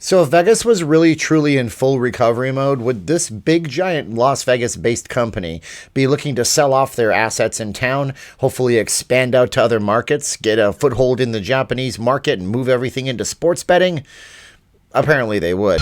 So if Vegas was really truly in full recovery mode, would this big giant Las Vegas based company be looking to sell off their assets in town, hopefully expand out to other markets, get a foothold in the Japanese market and move everything into sports betting? Apparently they would.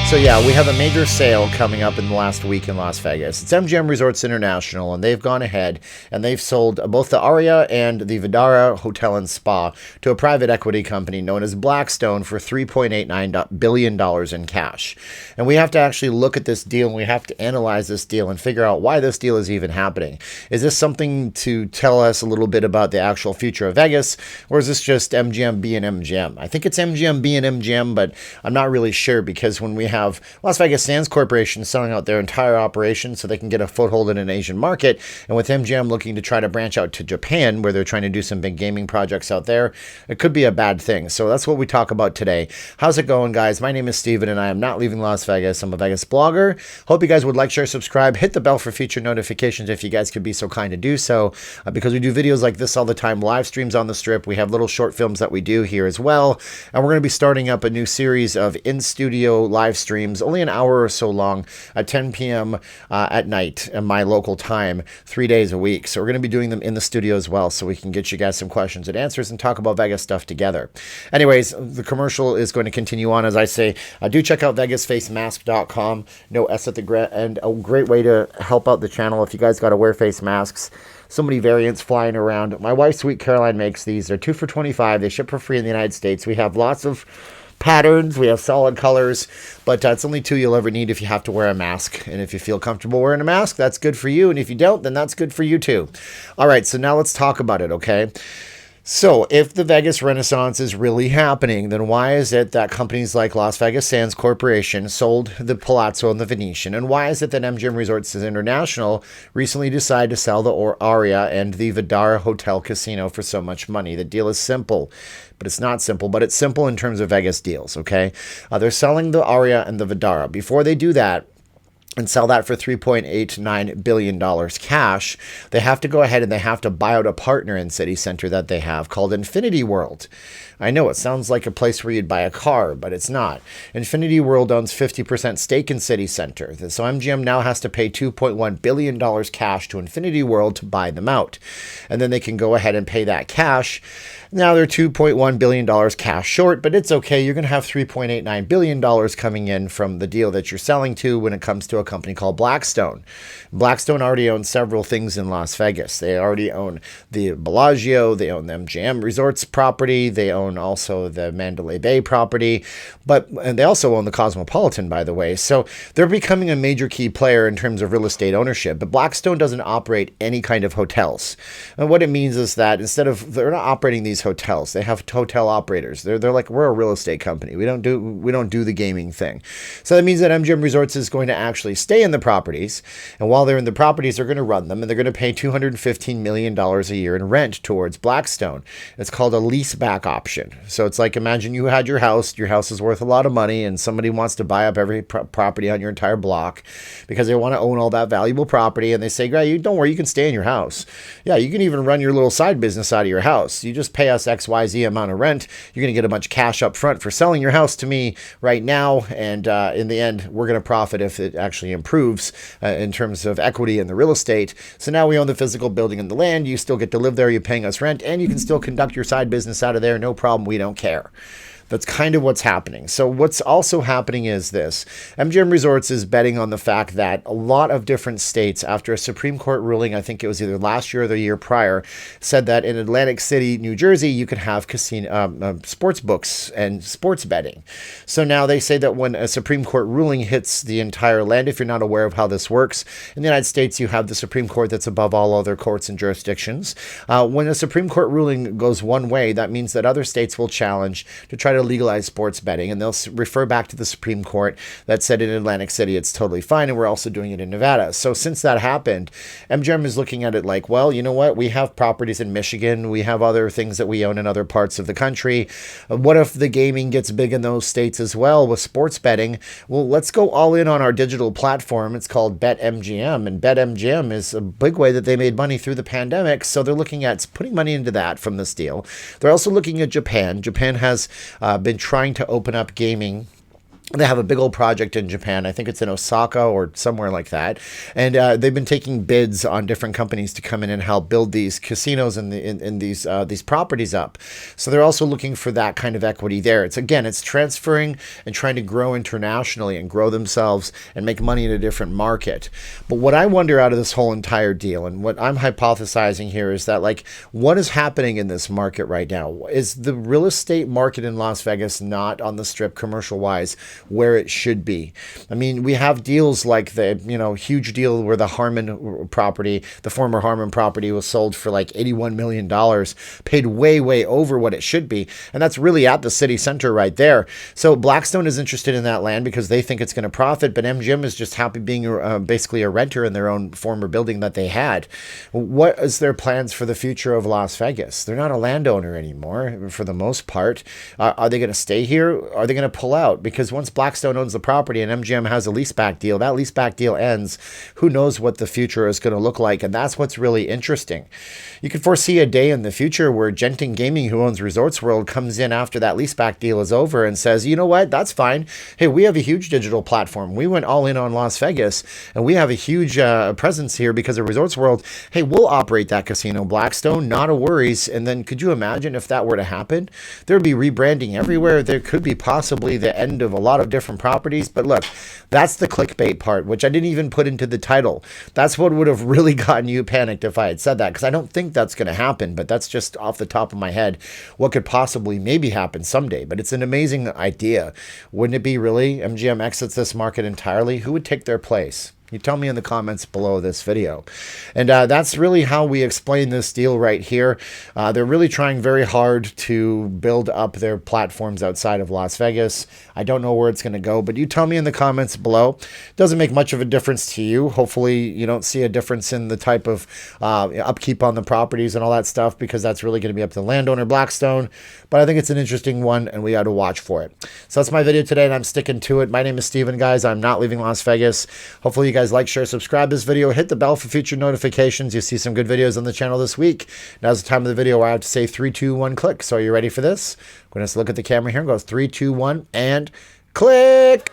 So yeah, we have a major sale coming up in the last week in Las Vegas. It's MGM Resorts International, and they've gone ahead and they've sold both the Aria and the Vdara Hotel and Spa to a private equity company known as Blackstone for $3.89 billion in cash. And we have to actually look at this deal, and we have to analyze this deal and figure out why this deal is even happening. Is this something to tell us a little bit about the actual future of Vegas, or is this just MGM being MGM? I think it's MGM being MGM, but I'm not really sure, because when we have Las Vegas Sands Corporation selling out their entire operation so they can get a foothold in an Asian market, and with MGM looking to try to branch out to Japan, where they're trying to do some big gaming projects out there, it could be a bad thing. So that's what we talk about today. How's it going, guys? My name is Steven, and I am not leaving Las Vegas. I'm a Vegas blogger. Hope you guys would like, share, subscribe, hit the bell for future notifications if you guys could be so kind to do so, because we do videos like this all the time, live streams on the Strip. We have little short films that we do here as well, and we're going to be starting up a new series of in-studio live streams, only an hour or so long, at 10 p.m. At night in my local time, 3 days a week. So we're going to be doing them in the studio as well, so we can get you guys some questions and answers and talk about Vegas stuff together. Anyways, the commercial is going to continue on. As I say, do check out vegasfacemask.com. No S at the end. A great way to help out the channel if you guys got to wear face masks. So many variants flying around. My wife, Sweet Caroline, makes these. They're 2 for $25. They ship for free in the United States. We have lots of patterns, we have solid colors, but it's only 2 you'll ever need if you have to wear a mask. And if you feel comfortable wearing a mask, that's good for you. And if you don't, then that's good for you too. All right, so now let's talk about it, okay? So if the Vegas Renaissance is really happening, then why is it that companies like Las Vegas Sands Corporation sold the Palazzo and the Venetian? And why is it that MGM Resorts International recently decided to sell the Aria and the Vdara Hotel Casino for so much money? The deal is simple, but it's not simple, but it's simple in terms of Vegas deals, okay? They're selling the Aria and the Vdara. Before they do that, and sell that for $3.89 billion cash, they have to go ahead and they have to buy out a partner in City Center that they have called Infinity World. I know it sounds like a place where you'd buy a car, but it's not. Infinity World owns 50% stake in City Center. So MGM now has to pay $2.1 billion cash to Infinity World to buy them out. And then they can go ahead and pay that cash. Now they're $2.1 billion cash short, but it's okay. You're going to have $3.89 billion coming in from the deal that you're selling to when it comes to a company called Blackstone. Blackstone already owns several things in Las Vegas. They already own the Bellagio. They own the MGM Resorts property. They own also the Mandalay Bay property, and they also own the Cosmopolitan, by the way. So they're becoming a major key player in terms of real estate ownership. But Blackstone doesn't operate any kind of hotels. And what it means is that they're not operating these hotels. They have hotel operators. They're like, we're a real estate company. We don't do the gaming thing. So that means that MGM Resorts is going to actually stay in the properties, and while they're in the properties, they're going to run them, and they're going to pay $215 million a year in rent towards Blackstone. It's called a lease back option. So it's like, imagine you had your house is worth a lot of money, and somebody wants to buy up every property on your entire block because they want to own all that valuable property, and they say, great, don't worry, you can stay in your house. Yeah, you can even run your little side business out of your house. You just pay us XYZ amount of rent. You're going to get a bunch of cash up front for selling your house to me right now, and in the end, we're going to profit if it actually improves in terms of equity in the real estate. So now we own the physical building and the land. You still get to live there. You're paying us rent, and you can still conduct your side business out of there. No problem. We don't care. That's kind of what's happening. So what's also happening is this. MGM Resorts is betting on the fact that a lot of different states, after a Supreme Court ruling, I think it was either last year or the year prior, said that in Atlantic City, New Jersey, you could have casino, sports books and sports betting. So now they say that when a Supreme Court ruling hits the entire land, if you're not aware of how this works, in the United States, you have the Supreme Court that's above all other courts and jurisdictions. When a Supreme Court ruling goes one way, that means that other states will challenge to try to to legalize sports betting, and they'll refer back to the Supreme Court that said in Atlantic City it's totally fine, and we're also doing it in Nevada. So since that happened, MGM is looking at it like, well, you know what? We have properties in Michigan. We have other things that we own in other parts of the country. What if the gaming gets big in those states as well with sports betting? Well, let's go all in on our digital platform. It's called BetMGM, and BetMGM is a big way that they made money through the pandemic. So they're looking at putting money into that from this deal. They're also looking at Japan. Japan has been trying to open up gaming. They have a big old project in Japan. I think it's in Osaka or somewhere like that. And they've been taking bids on different companies to come in and help build these casinos and in these properties up. So they're also looking for that kind of equity there. It's transferring and trying to grow internationally and grow themselves and make money in a different market. But what I wonder out of this whole entire deal, and what I'm hypothesizing here, is that, like, what is happening in this market right now? Is the real estate market in Las Vegas not on the Strip commercial-wise where it should be? I mean, we have deals like the, huge deal where the Harmon property, the former Harmon property, was sold for like $81 million, paid way, way over what it should be. And that's really at the city center right there. So Blackstone is interested in that land because they think it's going to profit, but MGM is just happy being basically a renter in their own former building that they had. What is their plans for the future of Las Vegas? They're not a landowner anymore for the most part. Are they going to stay here? Are they going to pull out? Because once Blackstone owns the property and MGM has a leaseback deal, that leaseback deal ends. Who knows what the future is going to look like? And that's what's really interesting. You can foresee a day in the future where Genting Gaming, who owns Resorts World, comes in after that leaseback deal is over and says, you know what, that's fine. Hey, we have a huge digital platform. We went all in on Las Vegas, and we have a huge presence here because of Resorts World. Hey, we'll operate that casino, Blackstone, not a worries. And then could you imagine if that were to happen? There would be rebranding everywhere. There could be possibly the end of a lot of different properties. But look, that's the clickbait part, which I didn't even put into the title. That's what would have really gotten you panicked if I had said that, because I don't think that's going to happen, but that's just off the top of my head what could possibly maybe happen someday. But it's an amazing idea. Wouldn't it be really? MGM exits this market entirely. Who would take their place? You tell me in the comments below this video. And that's really how we explain this deal right here. They're really trying very hard to build up their platforms outside of Las Vegas. I don't know where it's going to go, but you tell me in the comments below. It doesn't make much of a difference to you. Hopefully you don't see a difference in the type of upkeep on the properties and all that stuff, because that's really going to be up to the landowner, Blackstone. But I think it's an interesting one, and we got to watch for it. So that's my video today, and I'm sticking to it. My name is Steven, guys. I'm not leaving Las Vegas. Hopefully you guys like, share, subscribe this video, hit the bell for future notifications. You'll see some good videos on the channel this week. Now's the time of the video where I have to say 3, 2, 1, click. So are you ready for this? I'm going to look at the camera here and go 3, 2, 1, and click.